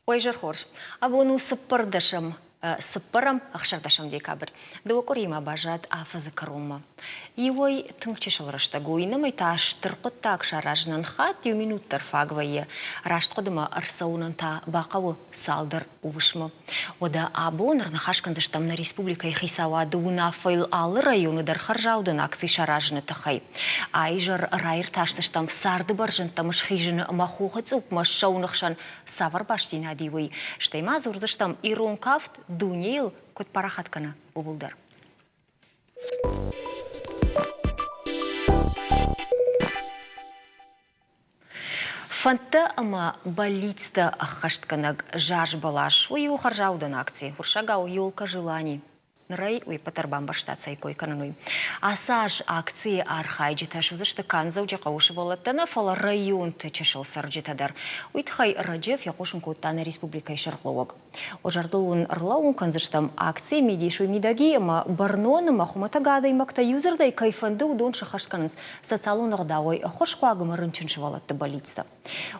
Ой, Жерхорж, абону сыппырдышым, сыппырым ахшардашым декабрь. Дуокорима бажат афазы карума. И ой тыңчышыл рыштагу иным айташ тырқыттак шаражнан хат ю минуттар фагвайы. Раштқодыма арсаунын та бақавы салдыр убышмы. Ода абон рнахашканзыштам на республика и хисава дуна файл алы районы дар харжаудын акций шаражны тахай. Айжыр райыр таштыштам сарды баржынтамыш хижыны махухыц упмаш шаунықшан савар баштина дивый. Штайма зурзыштам ирон кафт дунейл кот парахаткана убулдар. Фанта ама болитста ахаштканаг жаж балаш. Уй ухаржаудан акции. Уршагау юлка желаний. Рай уй патарбам баштаца и кой кананой. Асаж акции архайджи ташу зашты канзау джакауши волаттана фала район ты чешел сарджитадар. Уйтхай раджев якушин кутана республика и шарловок. Ожардулун рлаун канзаштам акции медишу мидаги ама барнон махуматагада и макта юзерда и кайфанды удон шахаштканыз социалун агдавой хошхуагам рынчыншы волатты болитста.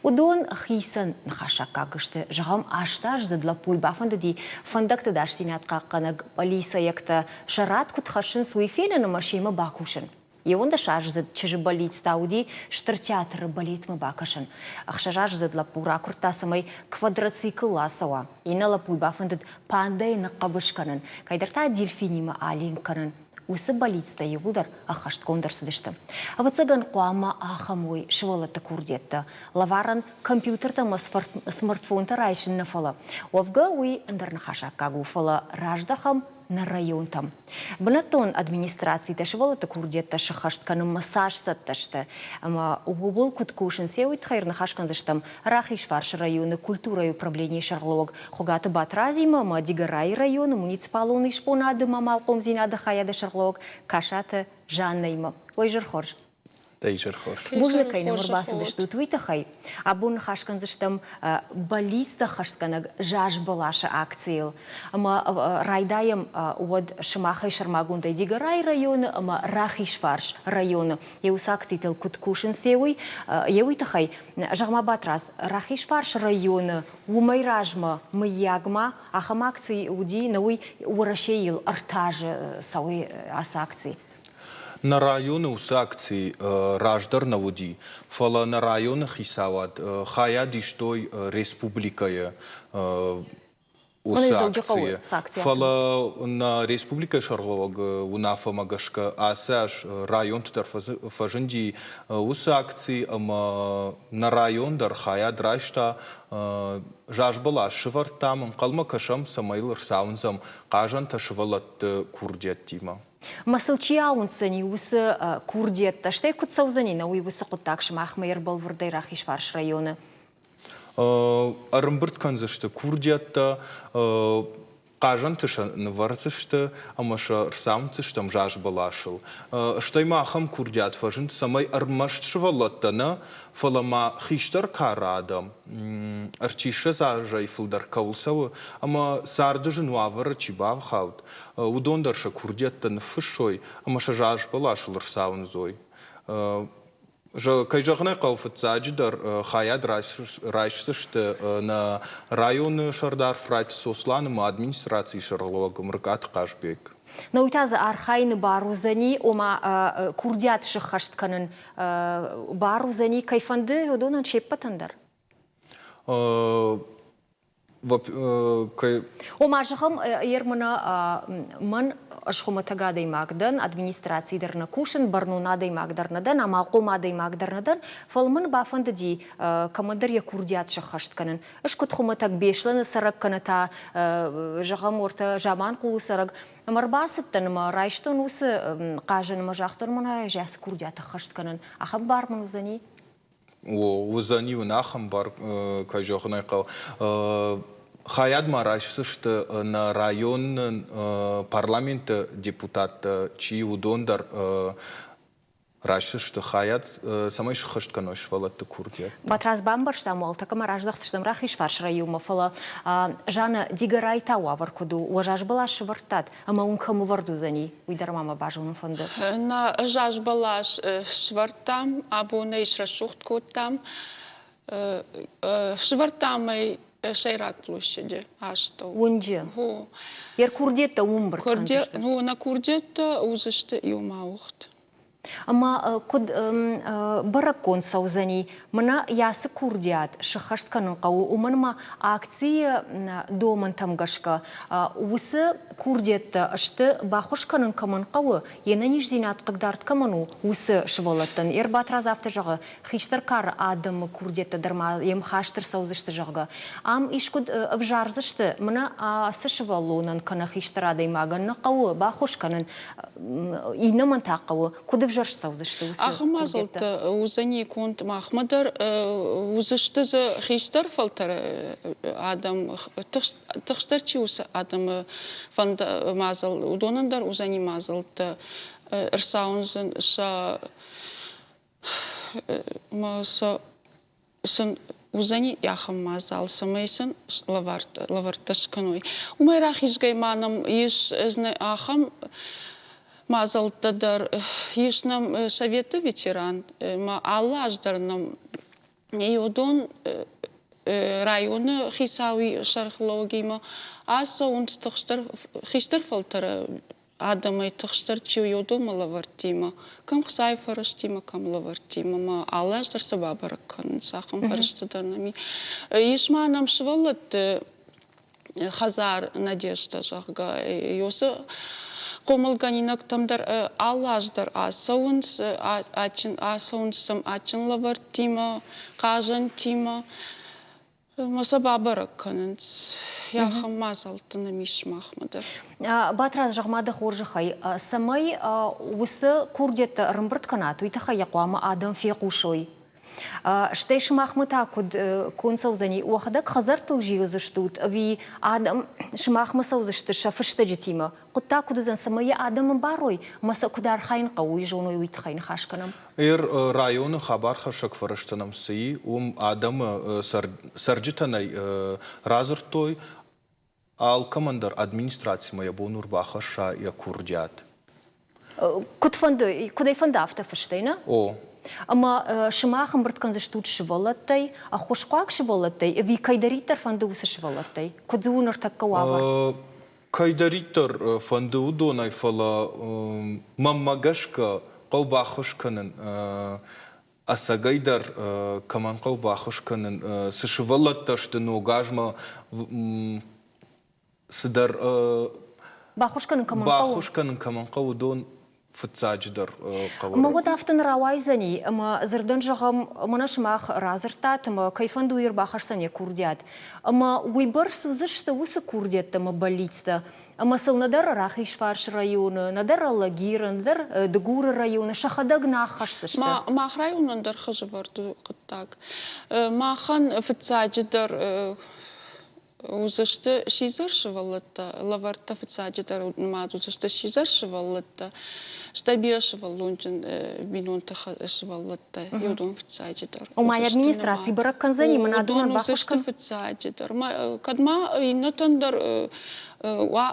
Удон хисан нахашакагышты жагам аштаж задла пуй бафанды ди фандакты даш синятка канаг полиса якта шарат кутхашин суефелена машима бакушин. И он дашаж зад чижи болит стауди штыртеатр болит ма бакашин. Ахшажаж зад лапура курта самай квадроцикл ласава. И на лапуй бафандыд пандай на кабышканын. Кайдарта дельфинима алинканын. Усы болитста егудар ахашт кондырсыдышты. А вот цыган куама ахамой швалата курдетта. Лаваран компьютерта ма смартфонта райшин нафала. Овга уй андарнахаша кагу фала раждахам на район там. Бнатон администрации ташвалата курдетта шахаштканым массаж сатташты. Ама убул куткушин сеуит хайрна хашканзыштам рахиш фарш районы культура и управление шарлог. Хугаты батразима ма дигарай районы муниципалуны шпонады мамалком зинады хаяды шарлог. Кашаты жаннайма. Ой, Жерхорж. Музыкай на мурбасы дышту твитахай. Абун хашканзыштам балиста хаштканаг жаж балаша акциил. Ама райдаем уод шамахай шармагундай дигарай районы, ама рахишфарш районы. Еус акциител куткушин севой. Еуитахай жагма батрас рахишфарш районы. Умайражма маягма. Ахам акции уди науи урашеил артаж сауи ас акции. На районы у акции раждар наводи. Фала на районы хисават. Хая диштой республикая у акции. Фала на республика шарлог унафа магашка асаш район тар фаженди у акции на район дар хая драшта жажбала швар там калма кашам самайлар саунзам кажан ташвалат курдет тима. Масылчияунсыни усы курдетта, штай кутсаузани на уйвысы куттакшым ахмайыр балвырдай рахишварш районы? Арымбырт канзышты курдетта, кажан тышан варзышты, амаша рсаунцыштам жаж балашыл. Штай махам курдет фажын самай армашшвалаттана фалама хиштар карадам. Арчиша зажай фылдар каулсавы, ама сардыжын уавара чибав хаут. Удондарша курдеттан фышой, амаша жаж балашыл рсаунзой. Кайжағынай қауфыт заджидар хаяд райшсышты на районы шардар фрати сосланым администрации шарлога мркат қашбек. Наутазы архайны барузани, ома курдят шыққаштканын барузани кайфанды одонан шеппатандар? Ома жығым ерміна мын ашхоматагадай магдан, администрации дарна кушын, барнунадай магдарнадан, амалқомадай магдарнадан, фалмын бафанды ди командария курдият шыққаштканын. Үш күтхоматак бешліні сарак каната жағам орта жаман құлы сарак. Марбасыптан райштан усы қажын мажақтыр мұна жәсі курдият шыққаштканын. Ахам бар мұн ұзани? Ұзани ұнахам бар кайжағынай қау. Хаяд марашсышты на район парламента депутат чи удондар рашсышты хаяд самай шхаштканой швалатты курдия. Батраз бамбарштам олтака мараждахсыштам рахиш фарш райома фала жана дигарай тауа варкуду уажаж балаш вартат ама ункаму варду зани уйдармама бажуну фонды. На жаж балаш швартам абуна ишрашухт кутам швартамай Шайрат площади ашты. Онжы. Ер курдетті умбыр Курдет, ну на курдетта узышты юмауқт. Ама код баракон саузани мына ясы курдиат шахаштканын қауы уманма акция доман тамгашка усы курдетті ашты бахушканын камын қауы ені нижзинат қыгдарт камыну усы шывалаттын ер батраз апты жағы хиштар кар адым курдетті дарма ем хаштыр саузышты жағы ам ишкуд вжарзышты мына асы шывалунын кана хиштар адаймаганны қауы бахушканын инымын тақауы куды жарш саузышты усы. Ахмазылты узани конт махмадар узышты за хиштар фалтар адам тыштарчи усы адам фанда мазал удонандар узани мазылты ирсаунзын ша маса сын узани яхам мазал самайсын лаварташканой. Умайрах изгайманом иш зны ахам мазалтадар ешнам советы ветеран, ма аллаждарнам иодон районы хисауи шархлогима аса унт тахштар хиштар фалтара адамай тахштар чиу йоду малавартима кам хсай фараштима кам лавартима ма аллаждар сабабаракан сахам фараштадарнами ешманам швалат хазар надежда жага йосы Комалганинак тамдар аллаждар асаунс асаунсам ачин лавартима кажан тима маса бабараканс яхам мазалтына мишмахмадар. Батраз жағмады хоржықай. Самай усы курдетті рымбырт канату итахай яқуама адам феқушой. Штейш махмыта куд консаузани уахадак хазар тылжиғызы штут, ви адам шмахмасаузышты шафышты жетима. Кутта кудызан самая адамын барой, маса кудар хайын қауы жоной уйтхайын хашканам. Районы хабар хашак фараштанам сый, адам сарджитанай разыртой, ал командар администрации моя бонур бахаша я курдят. Кудай фанда автофаштейна? О. Ама шымахым біртканзы штут шывалаттай, а хошқақ шывалаттай, ви кайдаритар фанды усы шывалаттай. Кудзуыныр такка уавар? Кайдаритар фанды удонай фала маммагашка қау бахушканын асагайдар каман қау бахушканын сышывалатташты ногажма сыдар бахушканын каман қау дон фыцадждар қавар. Ма вот автын рауайзани, ма зырдан жағам мына шымақ разыртат, ма кайфанду ер бахарсане курдят. Ма уйбар сузышты усы курдетті ма болитсті. Ма сылнадар Рахишварш районы, надар Аллагир, надар Дгуры районы, шахадаг нахашсышты. Мах районындар хыжы барды қыттак. Махан фыцадждар узышты шизаршывалатта, лаварта фыцадждар мад узышты шизаршывалатта. Штабира шывалунжын бинунта шывалатта, юдун фыцадждар. Умай администрации барак канзани, мана думан бахушкан? Удон фыцадждар. Кадма инатандар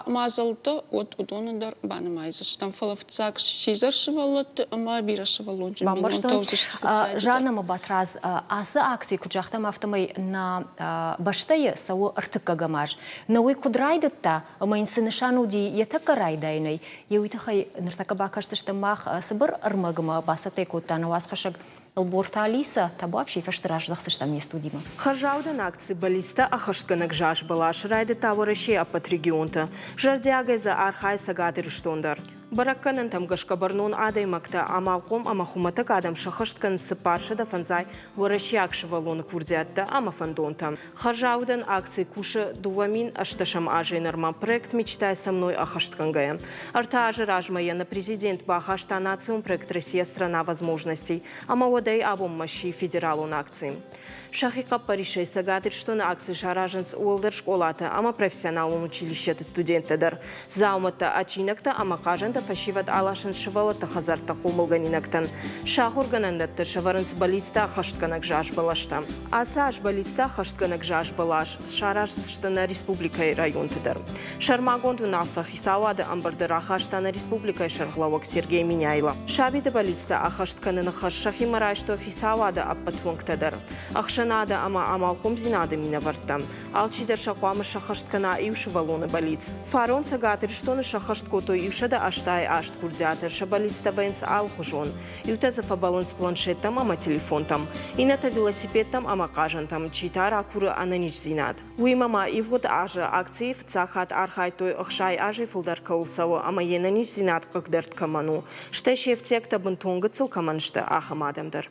мазалта от удонандар банамайзыш. Там фалафцак шизаршывалатта, ама бира шывалунжын бинунта узышты фыцадждар. Жанама батраз, асы акции куджахтам автомай на баштайы сау артыкка гамаш. На уй кудрайдытта, ама инсынышану ди етака райдайнай. Еуйтахай ныртака бакашты мах сыбыр ырмагыма басатай куттаны васқашык Алборта Алиса, табу вообще фаштыраж захсыштам не студима. Хажаудан акции балиста ахаштканак жаш балаш райды таварыши апат регионта. Жардиагайза архай сагадыр штондар. Баракканын тамгашка барнун адаймакта амалком амахуматак адам шахашткан сыпаршада фанзай варашиак шывалон курдиатта амафандонта. Хажаудан акции куша дувамин ашташам ажей норма проект «Мечтай со мной» ахашткангая. Арта ажиражмая на президент бахашта нациум проект «Россия – страна возможностей». Амауадай абом маши федералун акции. Шахика Паришей сагадыр, что на акции шараженц уолдер школата, ама профессионалун училищета студентадар. Заумата ачинакта ама кажанда фашиват алашын шывалаты хазарта қомылганинактан. Шағырганандатты шаварынц балиста қаштканак жаш балашта. Асаш балиста қаштканак жаш балаш шарашсыштана республикай районтыдар. Шармагонду нафта хисауады амбардыра хаштана республикай шарғлауак Сергей Миняйла. Шабиды балиста ахаштканын хашшахи марашто хисауады аппатвунктадар. Ахшанады ама амалқум зинады минаварта. Алчидер шақуамы шахашткана иушывалоны балиц. Фарон сагатыр штоны шахашткото иушада аштай ашт курдзятыр шабалицта венц алхужон. Иутазафа баланс планшеттам ама телефонтам. Ината велосипедтам ама кажантам читар акуры ананич зинад. Уимама ивгод ажа акции в цахат архайтой ахшай ажи фылдар каулсау ама енанич зинад какдерт каману. Штешев текта бунтунга цилкаманшта ахамадамдар.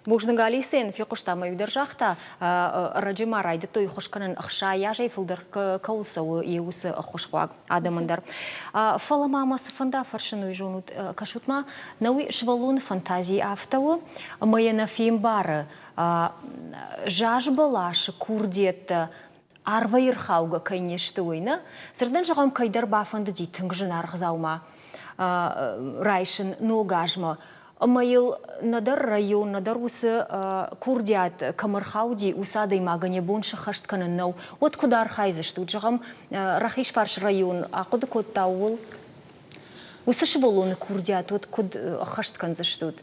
Бужнагали сен фикуштама юдержахта раджима райды той хошканын ахша яжай фылдар каулсау еусы хошхуаг адамандар. Фаламамасы фанда фаршыну жонут кашутма науи швалун фантазии автау майена фим бары жаж балашы курдет арвайырхауга кайнешті ойны. Сырдан жағам кайдар бафанды дейтінг жын арғызаума райшын ногажма. Майыл надар район, надар усы курдиат камархауди усадай магане боншы хаштканын нау. От куда архайзышты, жағам рахиш фарш район, ақуды код тауыл. Усы шыболуны курдиат, от куд хашткан заштуд.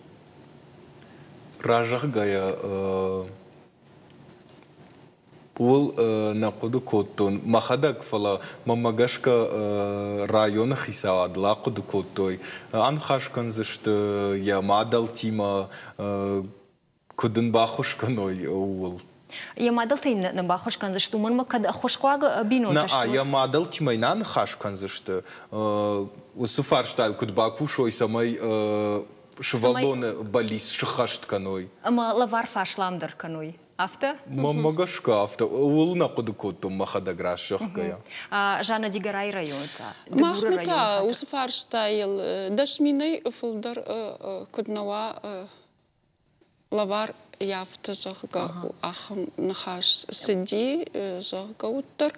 Ражах гая Пул нақуду коттон махадак фала мамагашка района хисаад лақуду коттой анхашкан зашты я мадал тима кудын бахушканой ул Я мадал ты на бахушкан зашту мон кад хошкуага бино на я мадал тима нан хашкан зашты усуфарштал куд бакушой самай швалоны балис шахаштканой ама лавар фашламдар каной Афта? Мамагашка авто. Улна кудукуту махадаграш шохкая. Жана Дигарай районта. Махмета усфарштайл дашминай фулдар куднава лавар яфта жохга ахм нахаш сиди жохга уттар.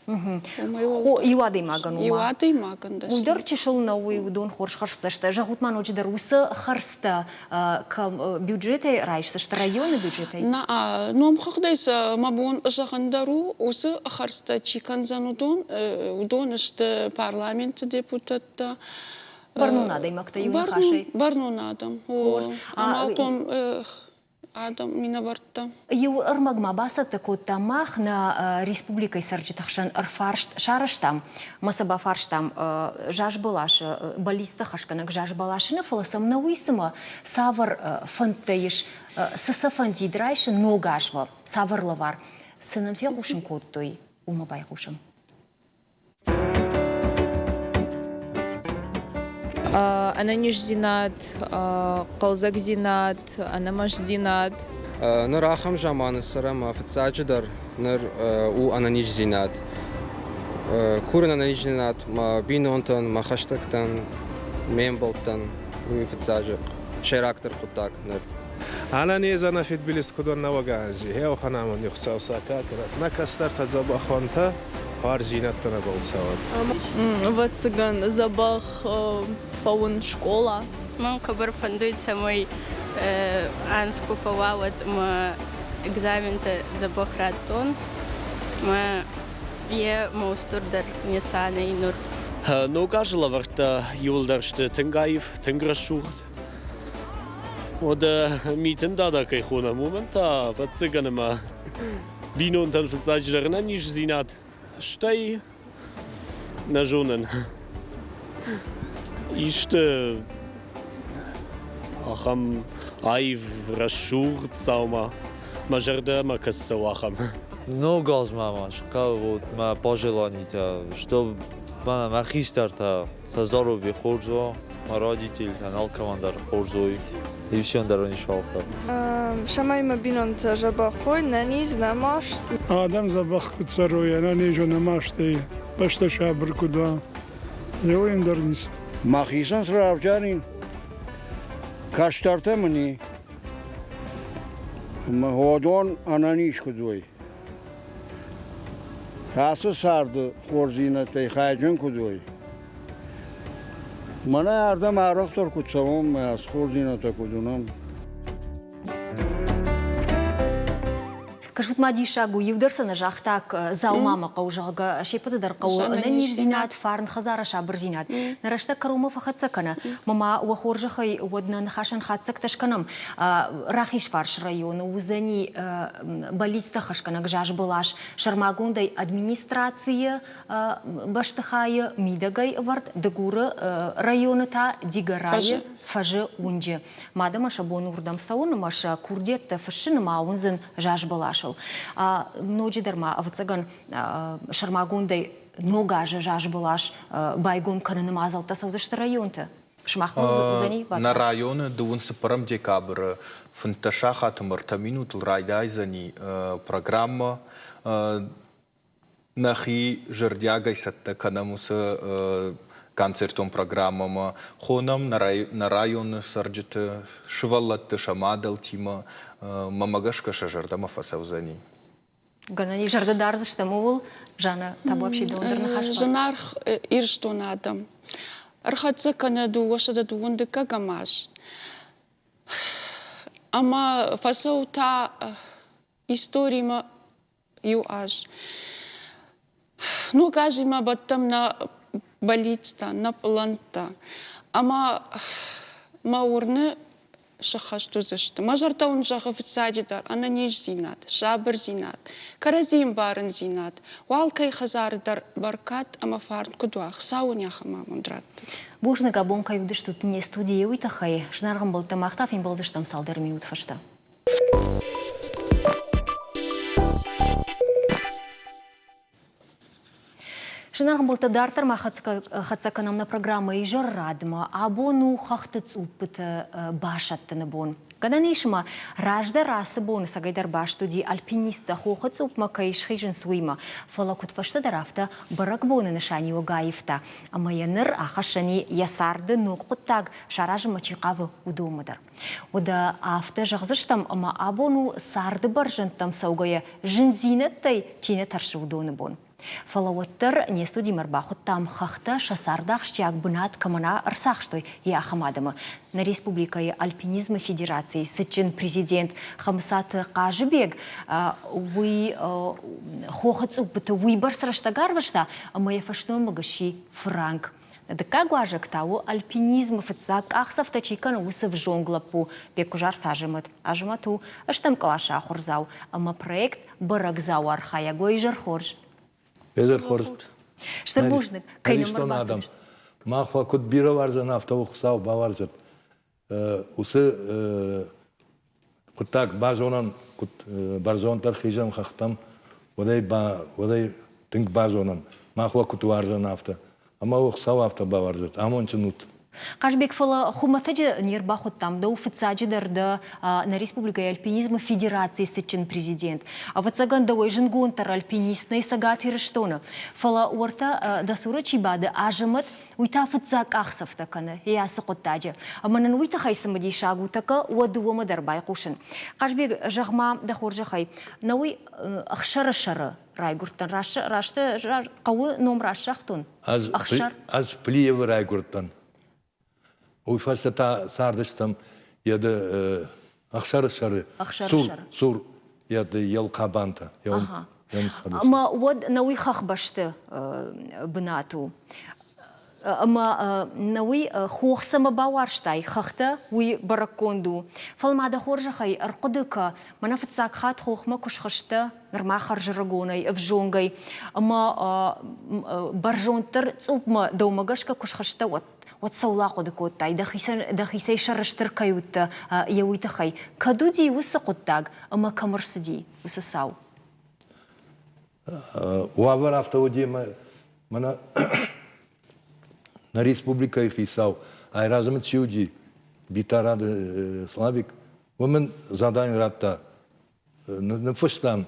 Иуадый маган ума. Иуадый маган дашни. Уйдар чешыл науи удон хорш харсташта. Жагутман очидар усы харста бюджеты райшсашта районы бюджеты. На ном хагдайса мабун жагандару усы харста чиканзан удон ishte парламент депутатта. Барнунада имакта юнахашей. Барнунадам. Амалком Адам минаварта. Ю армагма басата коттамах на республикой сарджитахшан арфаршт шараштам масаба фарштам жаж балаш балиста хашканак жаж балашына фаласам на уисма савар фантаиш сасафанди драйш ногашва савар лавар сынын фегушин коттой ума байгушим. Ананиш зинат, қалзак зинат, анамаш зинат. Ныр ахам жаманы сырам фацаджидар ныр у ананиш зинат. Курын ананиш зинат, ма бинонтан, ма хаштактан, мемболтан, у фацаджик. Шерактер кутак ныр. أنا نيزانا في تبليس كدون نواجهي هي وخنا من يختصر ساكاكرة نكستر تزبا خانتا هارجينات تنبول سوات. Вациган забах фаун школа. Мам кабар фандується мой анску повават ма екзаменте забах ратон. Ма є маустурдар несана і нур. Ногажла варта юлдарште тенгаев тенграшурт. Oder mieten da kai khona momenta vatsigana ma bino und dann verzeichnern nicht sinat stei na jonen ist ахам айв рашурт саума мажарда ма кассавахам Много мама шкал вот ма пожеланита что мана махистарта со здоровья хорзо родитель канал командар хорзой и все он дарони шалха شمای ما بینند جبا خوی ننیز نماشت آدم زبخ کتسروی ننیجو نماشتی بشت شابر کدوا یوین درنیس مخیزان سرافجارین کاشتارته منی هودون آنانیش کدوی تاسو سرد خورزینه تی خایجن کدوی Mana ardam araqtor kutsavam, askhor dinata kudunam. Кажут мадиша гу юдерсана жахтак заумама қаужаға шепетедер қау наниш зинат фарн хазара шабыр зинат. Нарашта карума фахатсакана. Мама уахоржахай уадна нахашан хатсак ташканам. Рахиш фарш район узани балиста хашкана гжаш балаш шармагундай администрация баштахая мидагай вард дегура районата дигарая фажы унже. Мадама шабон урдам сауна маша курдетта фашин маунзен жаш балаш. Ноджи дарма авцаган шармагундай ногажа жаш балаш байгон кананы мазалта саузашты районта. Шмахму зани бат. На районы 21 декабря фанташа хатумарта минут райдай зани программа нахи жардягай сатта канамуса концертом программама хонам на район сарджета шваллатта шамадал тима мамагашка шажардама фасаузани. Ганани жардадар заштамул жана табу вообще дондерна хашба. Жанарх ирштонадам. Архатса канаду вашада дундека гамаш. Ама фасаута историма юаш. Ну кажима баттам на балицта, на планта. Ама маурны шахашту зашты. Мажарта он жахы фитсадидар, ана ниш зинат, шабыр зинат, каразим барын зинат, валкай хазардар баркат, ама фарн кудуах, сауняха мамундратты. Бужны габон каюдыш тут не студия уйтахай, шнаргам был тамахтав, им был заштам салдар минут фашта. Шынарғым болта дартарма хатсаканамна программа и жор радма, абону хахтыц упыты башаттыны бон. Гадан ишма ражда расы бон сагайдар баштуди альпиниста хохыц упма кайшхижын суйма. Фала кутфашта дарафта барак боны нышани угаифта. Ама яныр ахашани ясарды нуқуттаг шаражы мачиқавы удумыдар. Ода афта жағзыштам ама абону сарды баржынтам саугая жынзинеттай чине таршы удуны бон. Фалауаттар не студи марбаху там хахта шасардах штяг бунат камана арсахштой я хамадама. На республикае альпинизма федерации сычин президент Хамсат Кажибег уй хохац упыта уй барсраштагарвашта, а моя фашном магаши франк. Дека гуажак тау альпинизм фацак ахсафта чикана усов жонглапу бекужар фажимат ажмату аштам калаша хурзау, ама проект баракзау архая гой жархорж. Эзер хорс. Что можно? Конечно, надо. Махва кут бира варжан автовух сау баваржат. Усы кутак бажонан кут баржонтар хижам хахтам. Водай тинг бажонан. Махва кут варжан авто. Ама ух сау авто баваржат. Амончинут. Кажбек фала хуматаджи нирбахут там да уфицаджи дарда на республика альпинизма федерации сечин президент. А вот саган да уйжен гонтар альпинистный сагат ирештона. Фала уарта да сурачи бада ажамат уйта фицак ахсав такана я сакотаджи. А манан уйта хайсамади шагу така уадуама дарбай кушен. Кажбек жахма да хоржахай науй ахшара райгуртан рашта кавы ном рашахтун. Аз плиев райгуртан. Уйфаста та сардыстам яды ахшары сур яды ел кабанта. Ама уад науи хахбашты бынату. Ама науи хохсама баварштай хахта уй бараконду. Фалмада хоржахай арқудыка манафыцак хат хохма кушхашты нырма харжырагонай авжонгай. Ама баржонтыр цупма даумагашка кушхашты вот саулаку декоттай, да хисей шараштыр каюта яуитахай. Кадуди высокоттаг, ама камарсади высосау. Уавар автоводима мана на республика их хисау, ай разом чуди битарад славик. Вомен задание ратта на фустан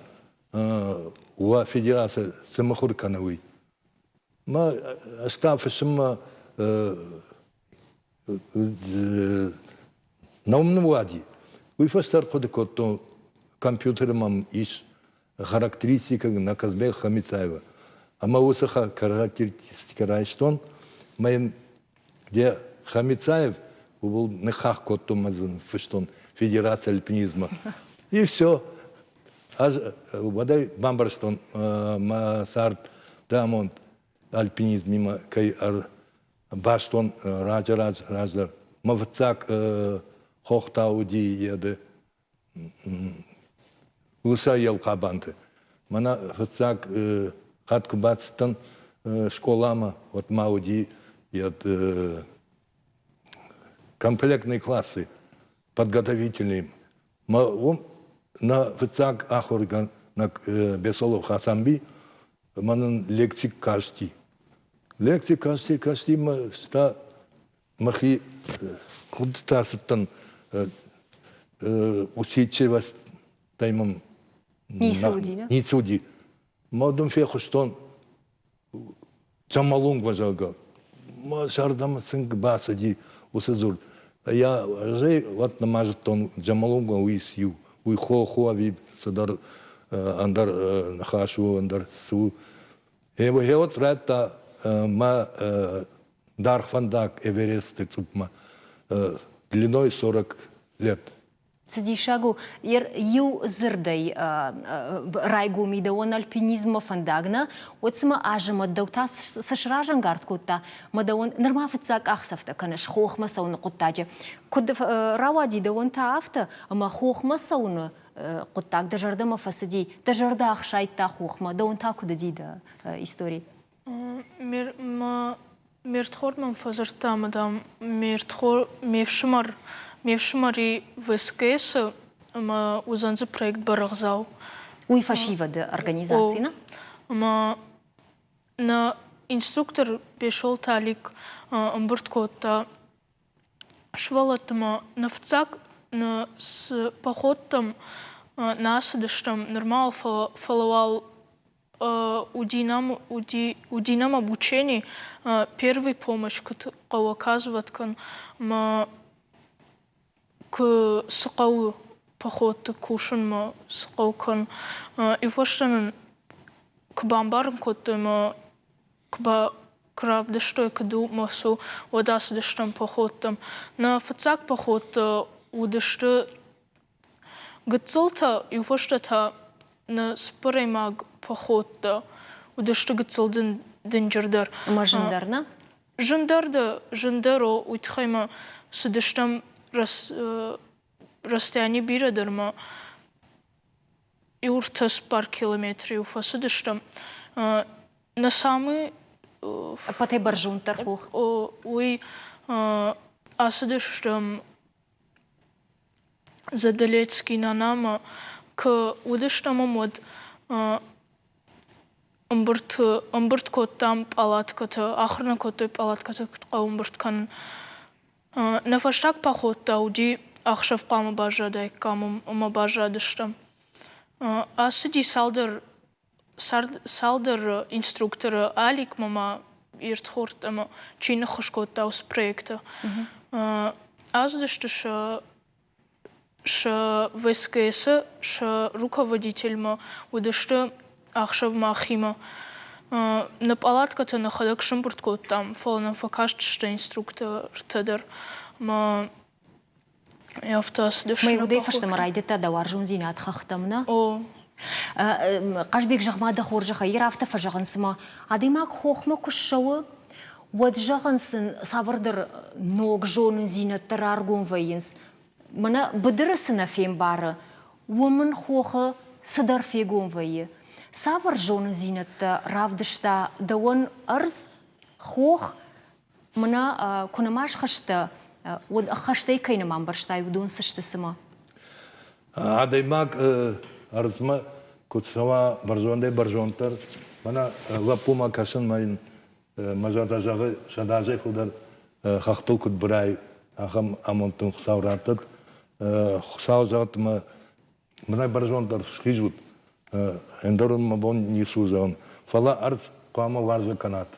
уа федерация самохуркановый. Ма остав сама на умном ладе. Вы фастар ходикото компьютером из характеристика на Казбек Хамицаева. А мы усаха характеристика райстон, мы где Хамицаев, был нехах коттумазын, фыштон, федерация альпинизма. И все. Водай бамбарстон, масарт, дамон, альпинизм, мимо кай баштон, раджар, мавцак, хохтауди, еды, уса ел кабанты. Мана вцак, хаткубатстан, школама, вот мауди, комплектные классы, подготовительные. На вцак ахорган, на Бесолов Хасамби, манан лекции каждый. Лекции каждый мы ста махи куда-то сатан усидчивость таймом не суди. Мадам фехуштон Чамалунг важага. Ма шардам синг басади усазур. Я же вот намажтон Джамалунга уисью. Уй хо ави садар андар нахашу андар су. Хевот ратта ма дархвандак Эверест цупма длиной 40 лет. Сидишагу ю зырдай райгу мидавон альпинизма фандагна, отсма ажма даута сашражан гардкута, мадавон нормафцак ахсафта канаш хохма сауна куттаджи. Куд равади давон таafta, ама хохма сауна куттак дажардама фасади, дажарда ахшайта хохма, давон та куда дида истории. Миртхорман фазарта мадам миртхор Мевшмари ВСКС ма узанзы проект барахзау. Уй фашива организации, на? На инструктор пришел талик амбурткота швалатма на вцак на с походом насадыштам нормал фоловал удинам обучений первой помощь, кого оказывать ма к сقау поход кушан ма сقаукан и воштан к бамбарам котма к крав дештой каду масу одас дештам походом на фацак поход удешты гцолта и воштата на споремаг поход удешты гцол денджердар мажендарна жендаро уйтхайма судештам расстояние бирадерма и уртас пар километров уфасудыштам на самый патай баржун тархух уй асудыштам задалецкий на нама к удыштаму мод амбурт коттам палатката ахрна коттой палатката умбурткан на фаштак поход ауди ахшав кама бажадай камум бажадыштам. Асиди салдер инструктора алик мама иртхорт ама чина хошкот аус проекта. Аздышты ша ВСКС ша руководитель ма удышты ахшав махима. На палатката на ходак шамбурткот там фолна факашт что инструктор тедер ма яфтас деш. Мы его дейфашта марайдета даваржун зинат хахтамна. О. Кашбек жахмада хоржаха ирафта фажахансма. Адимак хохма кушшауы ваджахансын савырдыр ног жонын зинат тараргун вайынс. Мана быдырысына фем бары. Уымын хохы сыдар фегун вайы. Савар жонын зинатта равдышта давон арз хох мына кунамаш хашта вот хаштай кайнаман барштай удун сышты сыма. Адаймак арзма кутсава баржонтар мана лапума кашын майын мажардажағы шадажай худар хахтул кут бұрай ахам амонтын сауратып сау жағытыма мына баржонтар шхижут эндорун мабон нисузаун фала арз кама варжа канат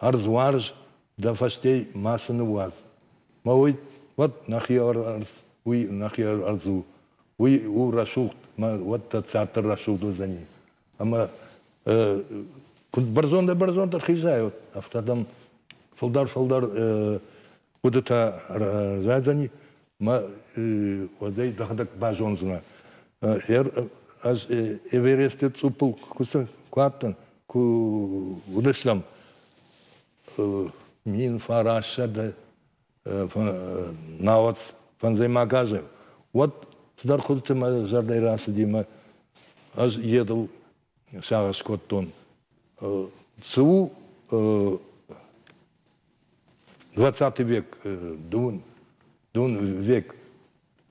арз варж да фаштей масыны ваз мауй вот нахияр арз уй нахияр арзу уй у рашухт ма вот та цартер рашухту за ней ама барзонтар хижают автодам фолдар удата разани ма одай дахадак бажонзна аз Эверестет супул куса кваттан ку удышлам мин фараша да навац фанзаймагазы. Вот сюда ходите ма жардай расы дима аз едал шагаш коттон. Цу 20 век, дун век,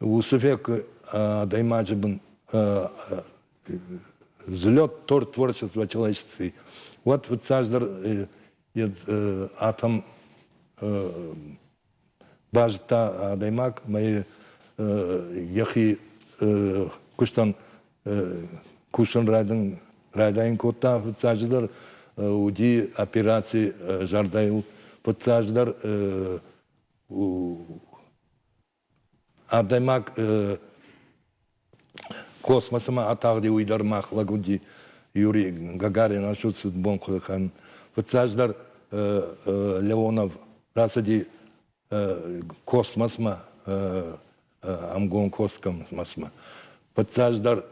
усыфек даймаджибн взлет творчества человечества. Вот саждар атом бажта даймак мои яхи куштан кушан райдайн кота саждар уди операции жардайл подсаждар Абдаймак космосыма атағды уйдармақ лагуди Юрий Гагарин ашутсыз бонқылықан. Подсаждар Леонов расади космосма амгон космосма. Подсаждар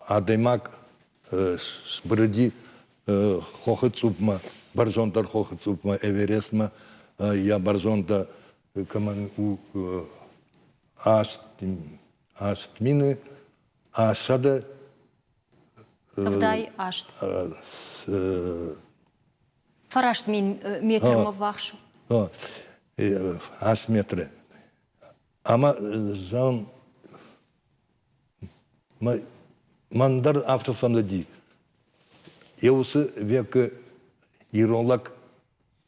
Абдаймак сбрыди хохыцупма, баржондар хохыцупма, Эверестма, я баржонда каман у аштмины, ашада. Вдай ашт. Фарашт мин метр мавахшу. Ашт метры. Ама жан мандар автофандади. Еусы век иронлак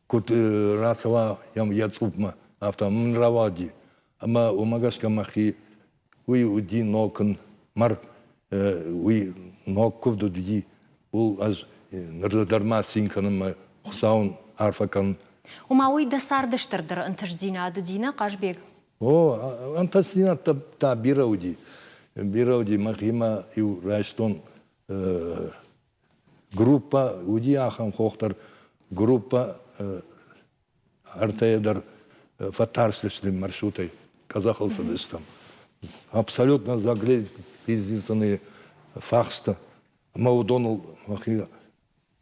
кут расава ям яцупма автомнравади. Ама умагашка махи уи уди нокн мар уи нокков дуди ул аз нырдарма синканым хусаун арфакан. Ума уи дасардыштырдыр антаждина аддина кашбек. О, антаждина та бирауди. Бирауди махима ю райштон группа уди ахам хохтар группа артеядар фатарсличным маршрутой казахалсадыстам. Абсолютно заглезенные фахста. Маудонул махима.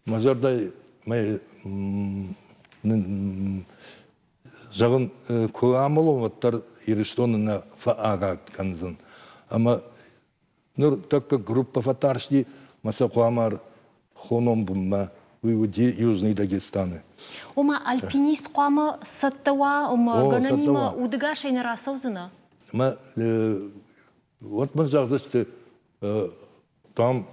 Мазардай май жағын куамыловаттар ирештонына фаага канзын. Ама нур такка группа фатаршди маса куамар хоном бумма уйуди Южный Дагестаны. Ума альпинист куамы саттава, ума гананима удыга шайны расаузына? Ма вот мы жагдышты там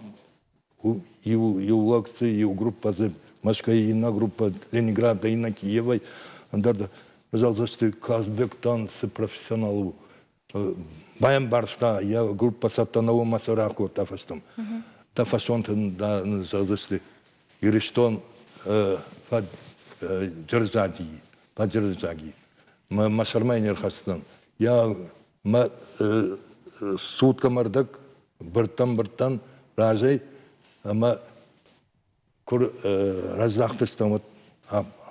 ю лекции, ю группа зэб Машка и на группа Ленинграда и на Киевой. Андарда, пожалуйста, Казбектан с профессионалу. Баян барста, я группа сатанову масараку тафастам. Тафашонтен да пожалуйста, Ириштон Джерзаги, Машармайнер хастан. Я сутка мардак, бартан, ражей, ама кур раздахтыстан вот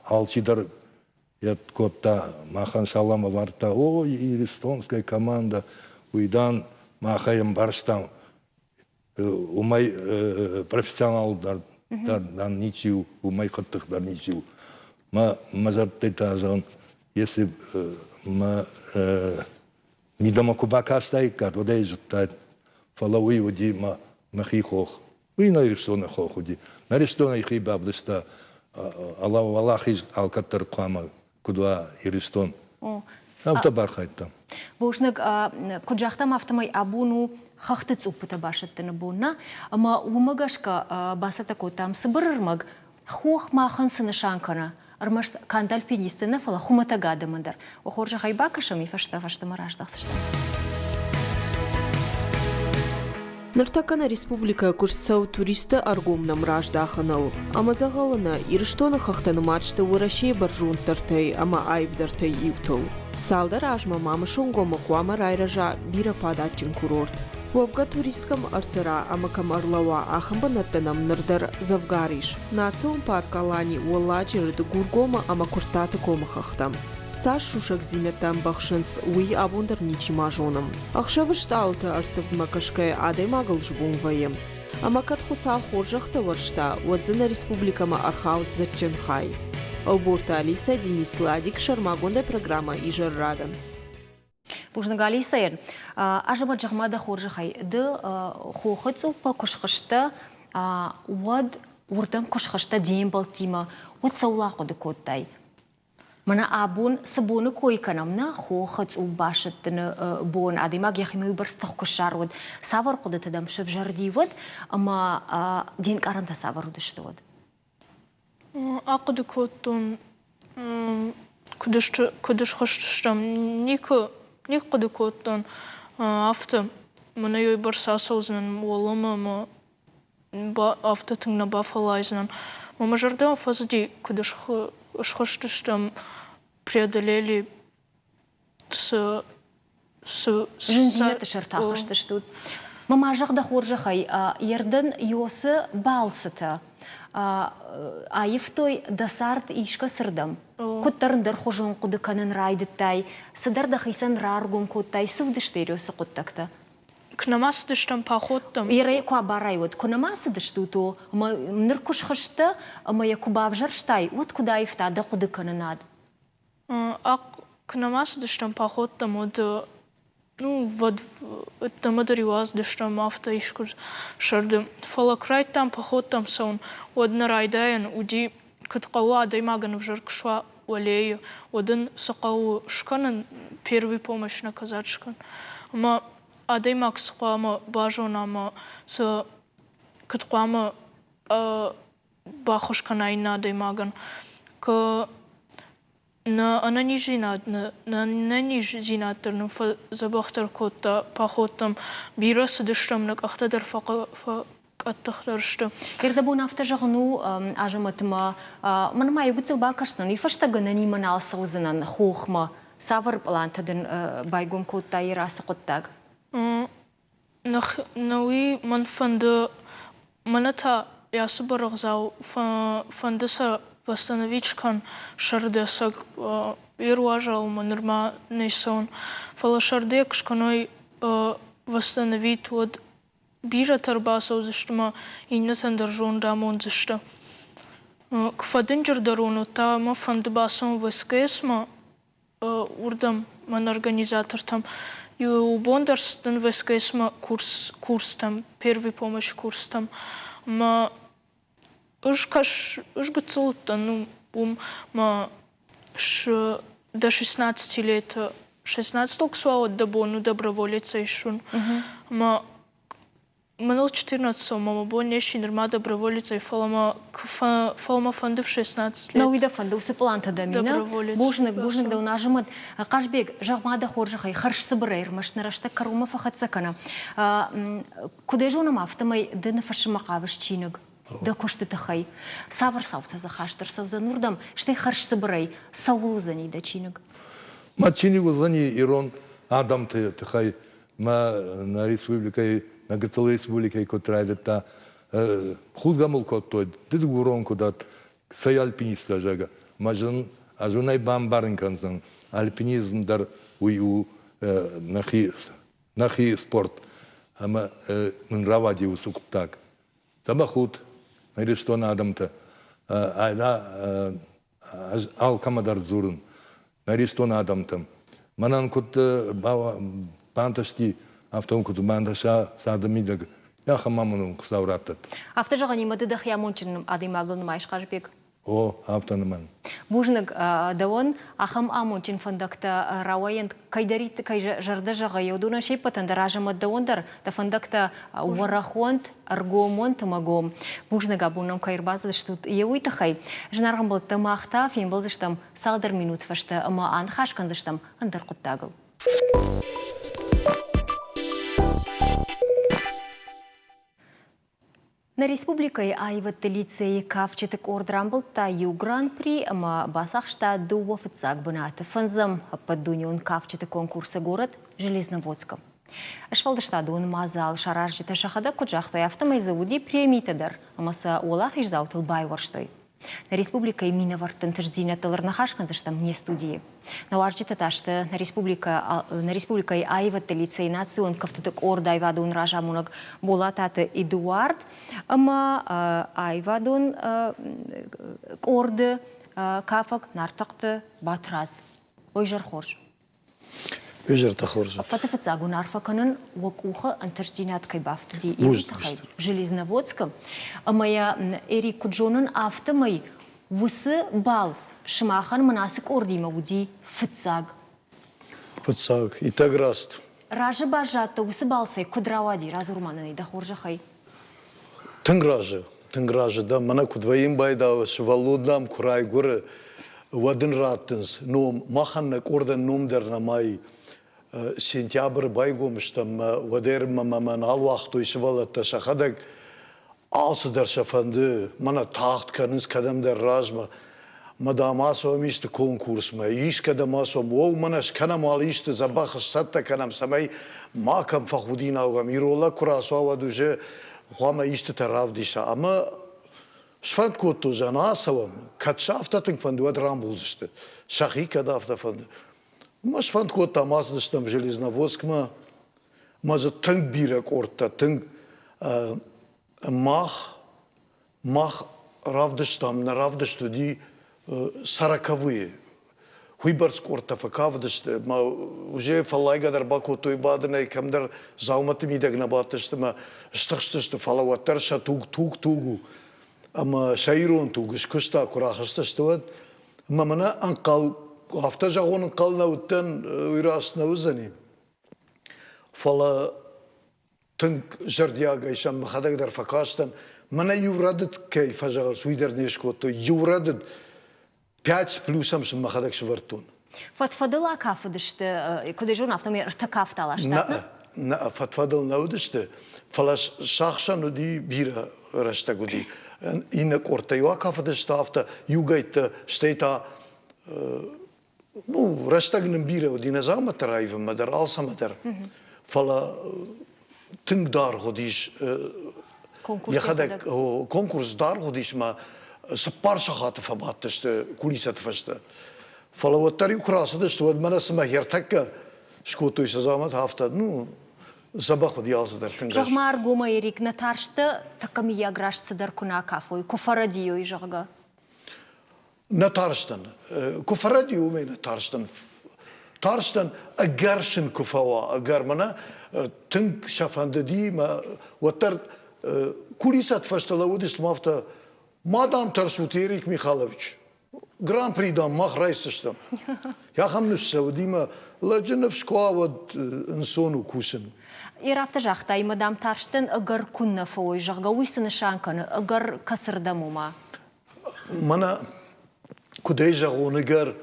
алчидар я котта махан шалама варта ой иристонская команда уйдан махаем барстан умай профессионалдар дан ничего умай коттыхдар ничего мазарты тазан если мидама кубака стайкар вода изуттает фалауи води махихох. Уй на Иристона хохуди. На Иристона их и бабдыста Аллах из Алкаттар Куама куда Иристон. Автобархайт там. Бушнак куджахтам автомай абуну хахтыц упыта башаттыны бунна. Ама умагашка басатако там сыбырырмаг хох махан сыны шанкана. Армаш кандальпинистыны фала хуматагады мандар. Охоржа хайбакашам и фашта мараждахсышта. Нартакана республика курсцау туриста аргумнам раждаханал. Ама загалана Ириштона хахтаны матчты урашей баржун тартей, ама айвдартей иутыл. Салдар ажма мама шонгома куама райража бира фадатчин курорт. Вовга туристкам арсара ама камарлава ахамбанаттанам нырдар завгариш. Национ парк алани уаллачырды гургома ама куртаты кома хахтам. Саш шушак зинеттен бахшынс уи абундер ничима жоным. Ахшавышты алты артыв макашкай адай магыл жбун вайым. Амакат хуса хоржахты варшта, вадзина республикама архаут заченхай. Албурта Алиса, Денис Ладик, Шармагонда программа Ижаррадан. Бужнага Алисаер, ажаба жахмада хоржахай, ды хохыцу па кушхышты, вад урдам кушхышты дейін балтима, вад саулақыды коттай. Мана абун сабуны койканамна хохыц убашыттыны бон адаймаг яхимы барстық кушар вад савар қуды тадам шыв жарди вад, ама дейін каранта савар удышты вад. Ақыды коттун кудыш хыштыштам ник қыды коттун авты мана йой барса саузынан олымы авты тыңна бафалайзынан. Мама жарды фазади кудыш хыштыштам преодолели с Жынзиметі шырта хыштыштуд. Мама жағда хоржахай, ердін йосы балсыты. Айыфтой дасарт ишка сырдам. Коттарындар хожон куды канын райдыттай, сыдарда хайсан раргун коттай сывдыштериосы коттакта. Кнамасы дыштам пахоттам. Ирай куа барай вот кунамасы дыштуту, мныр кушхышты, мая кубав жарштай, вот куда айфта да куды канынад. Кнамасы дыштам пахоттам, вот вот это мадариваз дыштам авто ишкур шардым. Фалакрай там пахоттам сон, одна райдаен уди кыткауа даймаган в жаркшва валею, один сакау шканан первый помощь наказать шкан. Ма адаймак сқуама бажонама с кыткуама бахошканайна адаймаган к на ананижинат на нанижинат тернум забахтар котта пахоттам бирас дыштамнак ахтадар факаттахтаршты. Ерда бу нафта жағыну ажыматыма мынма югыцыл бакашсан ифашта гынани манал саузынан хохма савар балантадын байгум котта ирасы коттаг. Науи ман фанды маната ясы барығзау фандыса восстановичкан шардесак ируажал манырма нейсон. Фала шардек шканой восстановить вот бира тарбасау зыштыма иннатан даржон дамон зышты. К фадынджер дарону та ма фанды басон всксма урдам ман организатор там и у Бондарстен всксма курс там, первый помощь курс там. Ма Ужгацултан, ма до 16 лет, 16 ксуа до бону доброволица ишун. Ма манал 14 мама бонеши норма доброволица и фалма фанды в 16 лет. На уйда фанды усыпаланта дамина. Бужник да унажимат. Кашбек жагмада хоржахай харш сыбрайр машнарашта карума фахатсакана. Куда же унам автомай дына фашимакавыш чиныг. Да кошты тахай. Савар саута захаштар савзанурдам. Штай харш сыбрай саулу зани да чиныг. Ма чинигу зани ирон адам тахай. Ма на республикой на гатал республикой котрайдата худгамул коттой. Дид гурон кудат сай альпиниста жага. Мажын ажунай бамбарынкансан альпинизм дар уйу нахи спорт. Ама нравади усуктак. Табахут что на адамта айда алкамадар зурун что на адамтам манан кут банташти автом кут банташа садамидаг я хамамун ксавратат автожага нимады да хямончин адаймаглын майш Кашбек. О, автономан. Бужник давон ахам амончин фандакта равайен кайдарит кай жарда жага яудуна шейпатан даражамат давондар да фандакта варахонт аргомонт магом. Бужник абунам кайрбазы штут еуитахай. Жнаргам был тамахта фин был зыштам салдар минут фашта ама анхашкан зыштам андар куттагыл. На республикой айватты лицей кавчетик ордрам был таю гран-при, ама басахшта ду офицак бунаты фанзам поддунион кавчеты конкурса город Железноводском. Ашфалдышта дун мазал шараж жита шахада куджахтой автомайзауди премитадар, амаса олах ижзаутыл байварштой. На республика именно вартын тождина таларна хашкан заштам не студии. На важджита ташты на республика и айват лицей национ кафтутык орда айвадун ражамунак болататы Эдуард, ама айвадун орды кафак нартақты батраз. Ойжар хорж. Ойжар тахорж. Патафат загун арфаканын вакуха антарждинат кайбафты ди иртахай Железноводском. Амая Эри Куджонын автомай высы балс шмахан манасык ордима уди фыцаг. Фыцаг, и таграст. Ражы бажатта высы балсай кудравади разурмананы да хоржахай. Тынгражы да, мана кудваим байдавыш, валудам курай горы, вадын раттынс, ном, маханнак ордан номдер намай, сентябрь байгомыштам, вадер маман алвақту ишвалатта шахадак, алсыдар шафанды, мана тахт канынс кадамдар ражма, мадамасо мишты конкурсма, иш кадамасо, о, манаш канам ал ишты забахаш сатта канам самай, макам фахудин аугам, ирола курасу авадуже, Хуама иште таравдиша, ама шфанд котто жанасавам, катшафтатың фандуат рамбулзышты, шахи кадафта фанды. Ма шфанд котта маздыштам Железноводскма, мазы тынг бирек орта, тынг мах равдыштам, на равдышту ди 40-вые. Хуйбарск орта факавдышты, ма уже фалайгадар бакотой бадынай, камдар зауматы мидагна батышты, ма штықштышты фалаваттарша тугу. Ама шайрон тугыш күшта курахыстышты вад. Ма мана анқал, хафта жағонын қалына өттен үйрасына өзани. Фала тынг жардияга ишам махадагдар факаштан, мана юврадыд кей фажағар суйдар нешкотто, юврадыд 5 плюсом махадак швартун. Фатфадыла кафыдышты, кудежун автоме ртакафталаштатны? Фатфадыл наудышты, фалаш шахшану ди бира раштагуди. Инак ортайва кафыдышты авто югайты штейта, ну, раштагным бира уди назаматар айвым мадар, алсаматар. Фала тынг дар годиш, конкурс дар годиш ма, سپارش خاطر فباتشت کلیسات فشت فلوتری وکراسه داشت و من اسمه هرتک شکوتوی سزامت هفته نو زبا خودی آز در تنگش. جغمار گوما ایریک نتارشته تکمی یاگراش صدر کنا کافوی کفردیوی جغگا. نتارشتن کفردیو می نتارشتن تارشتن اگرشن کفوا اگر منا تنگ شفاندی ما وتر کلیسات فشت لودیست مافته Мадам Тарсутирик Михайлович, гран-при дам мах райсыштам. Я хамнус саудима ладжинов шкуавад инсону кусен. Ирафта жахтай мадам Тарштен агар кунна фой жахга уйсыны шанканы агар касырдамума. Мана кудей жагон агар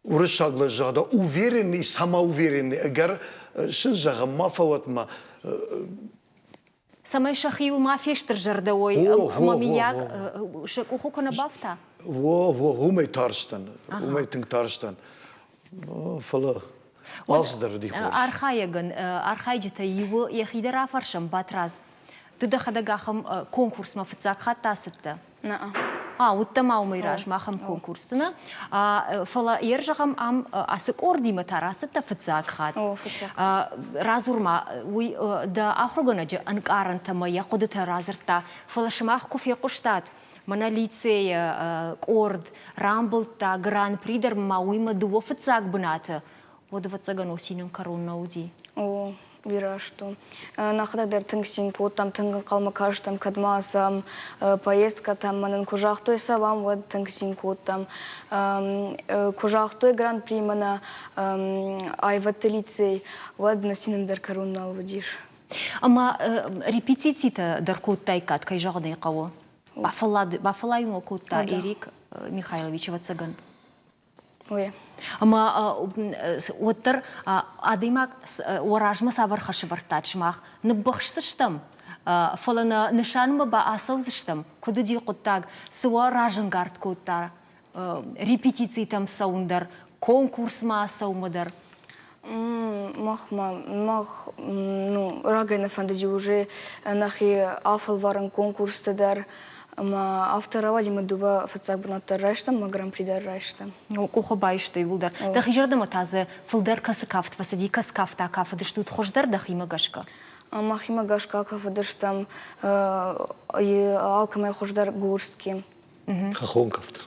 урышагла жада уверенный, самоуверенный агар шин жага мафават ма Самай шахил мафиштер жардавой мамияк шакуху кона бафта. Умей тарштан, умей тинг тарштан. Фала алсдар ди хор. Архаяган, архайджита его яхидер афаршам батраз. Ты дахадагахам конкурс мафцак хатасытта. Уттама умайраж махам конкурстына. Фала ержахам ам асык ордима тарасытта фцак хат. Разурма уй да ахруганаджа анкарантама яқудыта разырта. Фала шымах куфе куштат. Мана лицея, орд, рамблта, гран-придер мауима дуо фцак бната. Водова цагано синен коронна уди. Вера, что находя тыңсин код там тыңган калмакаш там кадмасам поездка там манан кужахтой савам вот тыңсин код там кужахтой гран-при мана айваттелицей вот насинен дар короннал водиш. Ама репетицита дар кодтай кат кай жагдай каво. Бафалаймо кодта Эрик Михайлович Вацаган. Ой. Ама оттар адымак оражма савар хашыбартачмах ныббахшсыштам. Фалана нышанма ба асаузыштам. Кудуди коттаг сыва ражынгард коттар. Репетиций там саундар. Конкурс ма саумадар. Мах, ну, рагайна фандеди уже нахи афал варан конкурс тадар, ма авторавали мы дуба фацак бунатар раштам, ма гран-при дар раштам. Куха байштай булдар. Да хижарда матазы филдер касыкафт, фасади каскафта кафа дыштут хождар да химагашка. Махима гашка кафа дыштам алкамай хождар гурски.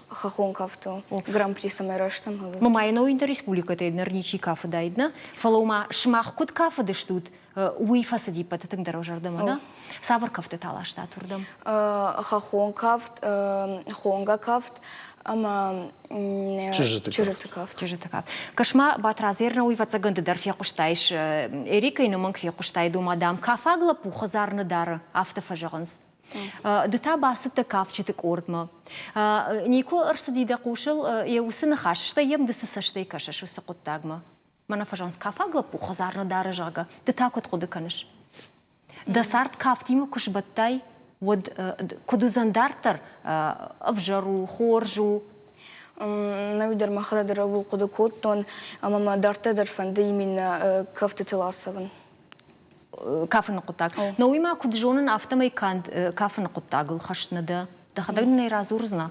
Хахонкафту. Гран-при самай раштам. Мамайна уинда республика тайднар ничи кафа дайдна. Фалома шмах кут кафа дыштут уи фасади пататың дарожарда мана. Савар кафта талашта турдам. Хахонкафт, хонгакафт, ама чужитыкафт. Чужитыкафт. Кашма батразерна уи вацаганды дар фиякуштайш. Эрика инуманг фиякуштай ду мадам. Кафагла пухазарна дара автофажаганс. Дыта басып да кафчитык ордма. Нико арсадида кушал еусына хашышта ем дысысаштай кашаш усы куттагма. Мана фажанс кафагла пухазарна дара жага. Дыта кут куды каныш. Да сарт кафтима куш баттай вот кудузандартар авжару, хоржу. Навидар махададыр авул куды коттон, амама дартадар фанды именно кафты тыласавын. Кафына куттаг. Но уйма куджонын автомай кафына куттагыл хаштнада. Да хадагнай разурзна.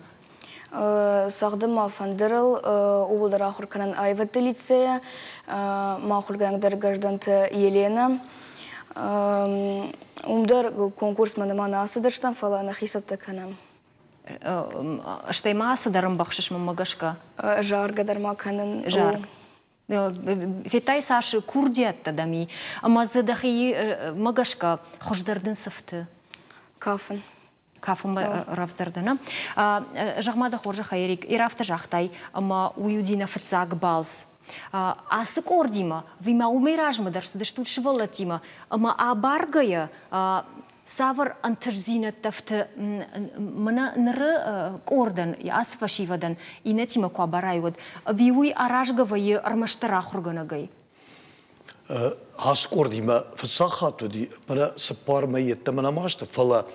Сагдыма фандырыл увулдар ахур канан айватты лицея, махур гангдар гражданты Елена. Умдар конкурс манамана асыдырштан фалана хисатты канам. Штайма асыдарым бақшыш мамагашка? Жаргадар маканын. Жар. Фетай сашы курдиятта дами. Амазы дахи магашка хождардын сыфты? Кафын. Кафын равздардына. Жағмада хоржы хайрик. Ирафта жақтай, ама уюдина фыцаг балс. Асык ордима, вима умейражма дарсы дыштут шывалатима, ама абаргая савар антырзина тафты мына ныры ордан, асфашивадан, инетима куабарайвад, виуи аражгавайы армаштара хурганагай. Асык ордима фыцахату ди, мына сапарма етті мына машты, фала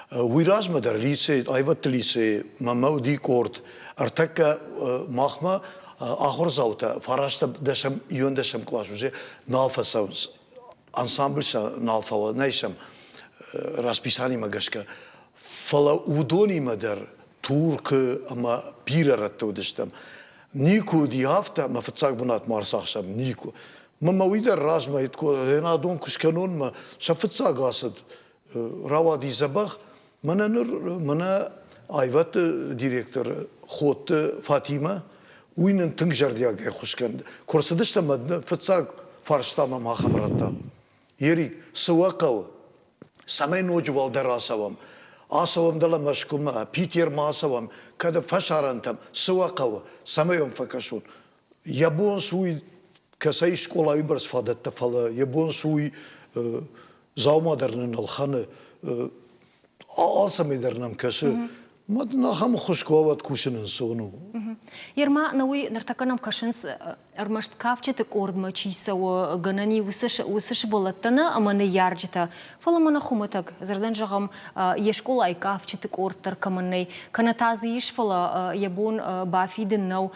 уиражма дар лицей, айватты лицей, мамау дик орд, артака махма, Ахор заута, фарашта дешам, ион дешам класс уже, налфа саунс, ансамбльса налфа, нейшам, расписание магашка, фала удони мадар, турк, ама пира ратту дештам, нику ди хафта, ма фацак бунат марсахшам, нику. Мама уидар разма, итко, енадон кушканон, ма шафацак асад, рава ди забах, мана айват директор, ход Фатима, Уинен тынг жардияға құшқан. Көрсідішті мәдіні фыцақ фарштама махабратта. Ери сывақауы, самай ночу валдар асавам. Асавам дала машкума, Питер масавам, kada фашарантам, сывақауы, самайом факашун. Ябон суй, касай школа вибрас фадатта фала, ябон суй заумадарнын алханы, алсамайдарнам кашы, Мадна хам хушковат кушинын сону. Ерма науи нартаканам кашынс армашт кавчетик ордма чисау ганани усыш болаттана аманы ярджита. Фаламана хуматак зардан жағам ешкола ай кавчетик ордтар каманай. Канатазы еш фала ябон бафиден нау.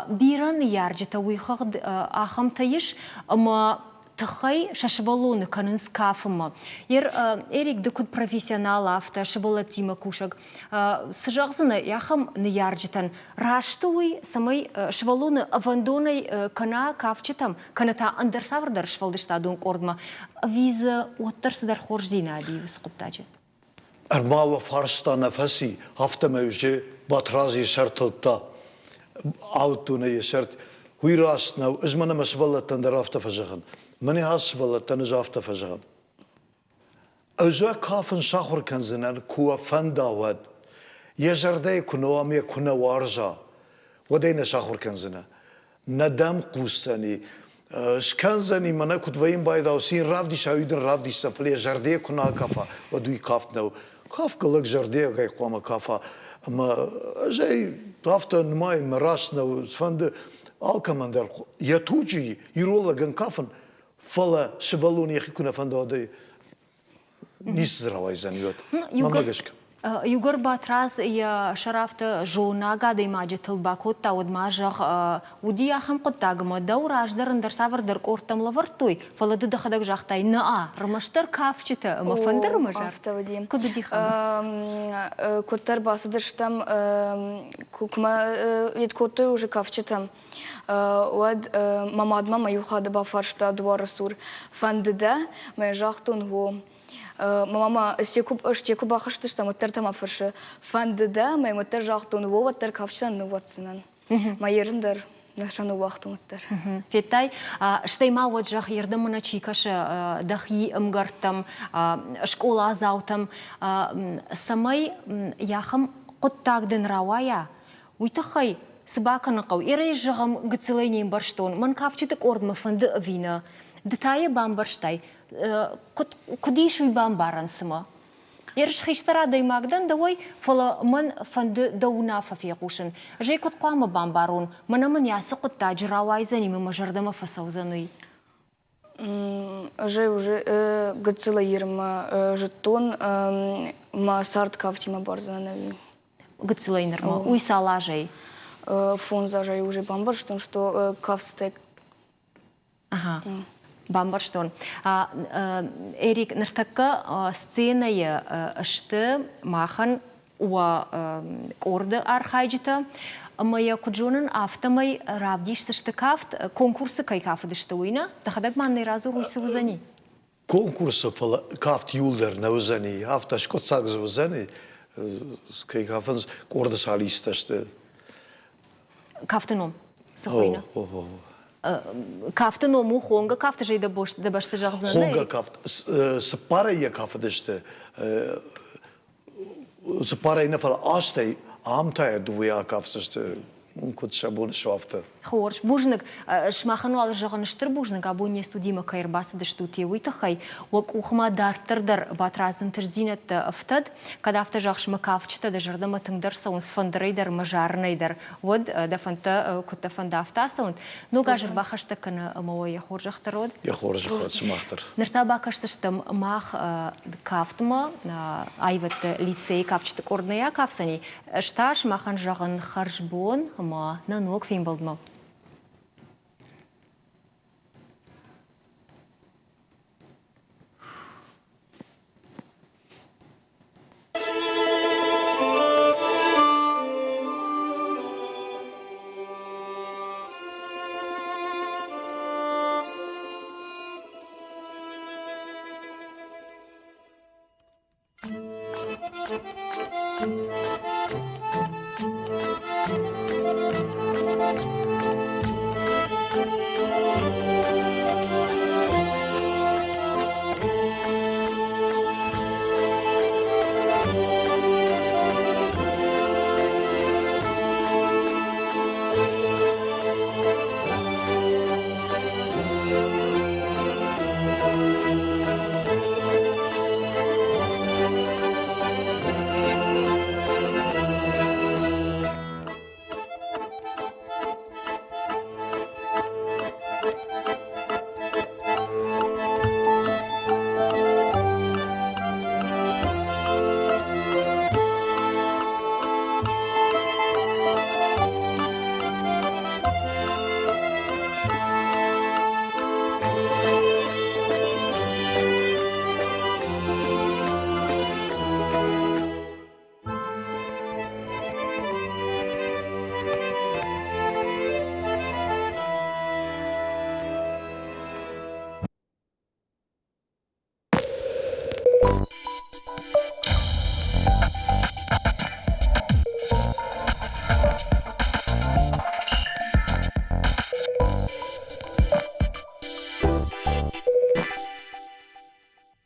Биран ярджита уйхағд ахам таиш ама Тахай шашвалоны канын скафыма. Эрик докуд профессионал авто швалатима кушак. Сжагзына яхам не ярджитан. Раштуй самой швалоны авандоной кана кавчитам. Каната андерсаврдар швалдыштадун кордма. Виза оттарсдар хоржзина ади вискуптачы. Армава фарста нафаси автомевже батрази шартылта. Аутуне шарт. Хуйрасна измана масвалатан дар автофажаган. Mani hasvalattan is aftefazagan. Özü kafın şahur kanzinan kuwa fandawad. Yezarday kunawamiya kuna warza. Wadayna şahur kanzina. Nadam qustani. Şkanzani mana kutvayin bayda usin ravdi şayudin ravdi şafli yezarday kuna kafa. Waduy kaftnaw. Kaf kılık jarday gay qama kafa. Ama jay hafta numay marasnaw sfandı alkamandar yatuci yirolagan kafın. Фала шевалон яхи куна фандады нис зравай заньот. Мамагашка. Югор батраз я шарафта жона гады маджетл бакот тауд мажах уди ахам коттагма даураждар андер савардар кортам лавартой фалады дахадак жахтай на рамаштар кафчита мафандыр мажар автоводи куду дихам коттар басыдырштам кукма еткотой уже кафчитам вад мамадма маюхады бафаршта дварасур фандыда май жахтун во мама стеку бахышты что маттар там афаршы фандыда май маттар жахтун во ваттар кафчан ну ватсынан майерндер нашану вахту маттар фетай штайма вот жах ердамына чикашы дахи имгартам школа азаутам самай яхам коттагдын равая уйтахай собаканы қау ирей жығам гыцелайнен барштон ман кафчитык ордма фанды авина детая бамбарштай кудишуй бамбарансыма ерш хиштара даймагдан давай фала ман фанды дауна фафиqушын жей кот қуама бамбарун манаман ясы котта жыравайзани мажардама фасаузаный жей уже гыцелайырма жыттон ма сарт кафтима барзанави гыцелайнырма уйсала жей фон зажай уже бамбарштон что кафстек ага бамбарштон эрик нартакка сценая шты махан уа корды архайджита моя куджонан автомай равдиш сышты кафт конкурсы кай кафдышты уйна тахадак манный разу руйсы вузани конкурсы фала кафт юлдер на вузани авташ котсак за вузани кай кафнс корды салисташты кафтыном сахуйна кафтыном му хонга кафты жей да башты жағзаны хонга кафт сапара я кафдышты сапара ина фала астай амтай дуя кафсышты кот шабон швафта Хорш, бужник, шмахану ал жағыныштыр бужник, абу не студима кайрбасы дышту тевуй тахай, уак ухма дартырдар батразын тірзинет автад, когда авта жақшмы кафчыта да жырдама тыңдар сауын сфандырайдар, мажарнайдар, вот да фанта кутта фанда авта сауын. Ну гажыр бахашта кана мауа я хор жақтар од? Я хор жақтар смақтар. Нырта бакашсыштым мах кафтыма, айват лицей кафчыты кордная кафсани, шташ махан жағын харжбон, ма нануок фейм болдма. Thank you.